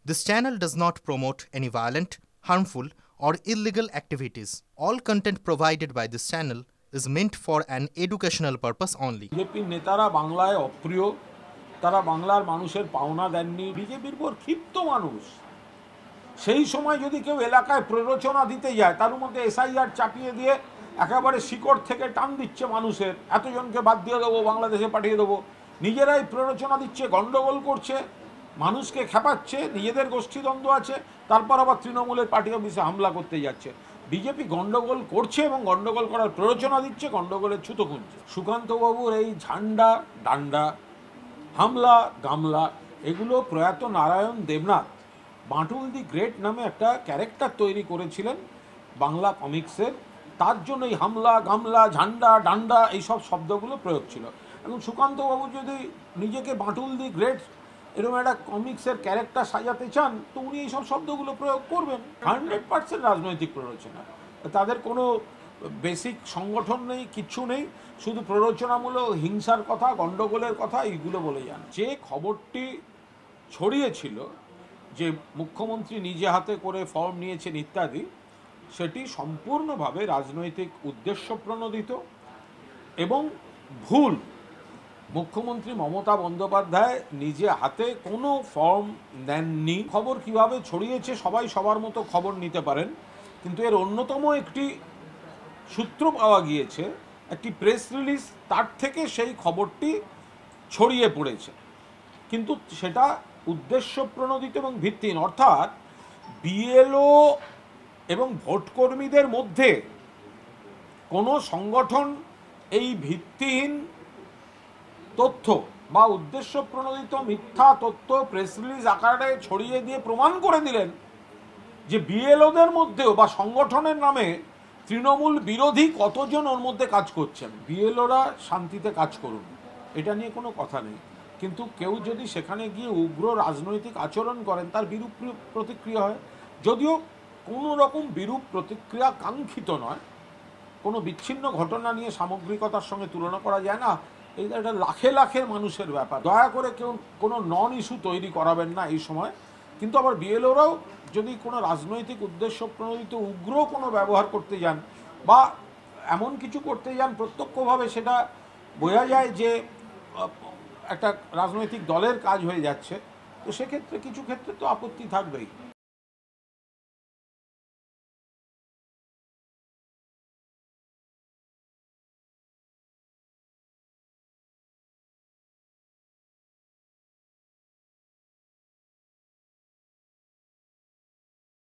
This channel does not promote any violent, harmful, or illegal activities. All content provided by this channel is meant for an educational purpose only. বিজেপির নেতারা বাংলায় অপ্রিয়, তারা বাংলার মানুষের পাওনা দেননি। বিজেপির উপর ক্ষিপ্ত মানুষ। সেই সময় যদি কেউ এলাকায় প্ররোচনা দিতে যায়, তার মধ্যে এসআইআর চাপিয়ে দিয়ে একেবারে শিকড় থেকে টান দিচ্ছে মানুষের, এতজনকে বাদ দিয়ে দেবো, বাংলাদেশে পাঠিয়ে দেবো, নিজেরাই প্ররোচনা দিচ্ছে, গণ্ডগোল করছে, মানুষকে খেপাচ্ছে, নিজেদের গোষ্ঠীদ্বন্দ্ব আছে, তারপর আবার তৃণমূলের পার্টি অফিসে হামলা করতে যাচ্ছে। বিজেপি গণ্ডগোল করছে এবং গণ্ডগোল করার প্ররোচনা দিচ্ছে, গণ্ডগোলের ছুতো খুঁজছে। সুকান্তবাবুর এই ঝান্ডা ডান্ডা, হামলা গামলা, এগুলো প্রয়াত নারায়ণ দেবনাথ বাঁটুল দি গ্রেট নামে একটা ক্যারেক্টার তৈরি করেছিলেন বাংলা কমিক্সের। তার জন্য এই হামলা গামলা ঝান্ডা ডান্ডা এইসব শব্দগুলো প্রয়োগ ছিল। এখন সুকান্তবাবু যদি নিজেকে বাঁটুল দি গ্রেট এরকম একটা কমিক্সের ক্যারেক্টার সাজাতে চান, তো উনি এইসব শব্দগুলো প্রয়োগ করবেন। 100% রাজনৈতিক প্ররোচনা। তাদের কোনো বেসিক সংগঠন নেই, কিচ্ছু নেই, শুধু প্ররোচনামূলক হিংসার কথা, গণ্ডগোলের কথা এইগুলো বলে যান। যে খবরটি ছড়িয়েছিল যে মুখ্যমন্ত্রী নিজে হাতে করে ফর্ম নিয়েছেন ইত্যাদি, সেটি সম্পূর্ণভাবে রাজনৈতিক উদ্দেশ্য প্রণোদিত এবং ভুল। মুখ্যমন্ত্রী মমতা বন্দ্যোপাধ্যায় নিজে হাতে কোনো ফর্ম নেননি। খবর কিভাবে ছড়িয়েছে সবাই সবার মতো খবর নিতে পারেন, কিন্তু এর অন্যতম একটি সূত্র পাওয়া গিয়েছে, একটি প্রেস রিলিজ, তার থেকে সেই খবরটি ছড়িয়ে পড়েছে, কিন্তু সেটা উদ্দেশ্য প্রণোদিত এবং ভিত্তিহীন। অর্থাৎ বিএলও এবং ভোটকর্মীদের মধ্যে কোনো সংগঠন এই ভিত্তিহীন তথ্য বা উদ্দেশ্য প্রণোদিত মিথ্যা তথ্য প্রেস রিলিজ আকারে ছড়িয়ে দিয়ে প্রমাণ করে দিলেন যে বিএলওদের মধ্যেও বা সংগঠনের নামে তৃণমূল বিরোধী কতজন ওর মধ্যে কাজ করছেন। বিএলওরা শান্তিতে কাজ করুন, এটা নিয়ে কোনো কথা নেই, কিন্তু কেউ যদি সেখানে গিয়ে উগ্র রাজনৈতিক আচরণ করেন, তার বিরূপ প্রতিক্রিয়া হয়। যদিও কোনো রকম বিরূপ প্রতিক্রিয়া কাঙ্ক্ষিত নয়, কোনো বিচ্ছিন্ন ঘটনা নিয়ে সামগ্রিকতার সঙ্গে তুলনা করা যায় না। এটা লাখে লাখের মানুষের ব্যাপার। দয়া করে কেউ কোনো নন ইস্যু তৈরি করাবেন না এই সময়। কিন্তু আবার বিএলওরাও যদি কোনো রাজনৈতিক উদ্দেশ্য প্রণোদিত উগ্র কোনো ব্যবহার করতে যান বা এমন কিছু করতে যান প্রত্যক্ষভাবে সেটা বোঝা যায় যে একটা রাজনৈতিক দলের কাজ হয়ে যাচ্ছে, তো সেক্ষেত্রে কিছু ক্ষেত্রে তো আপত্তি থাকবেই।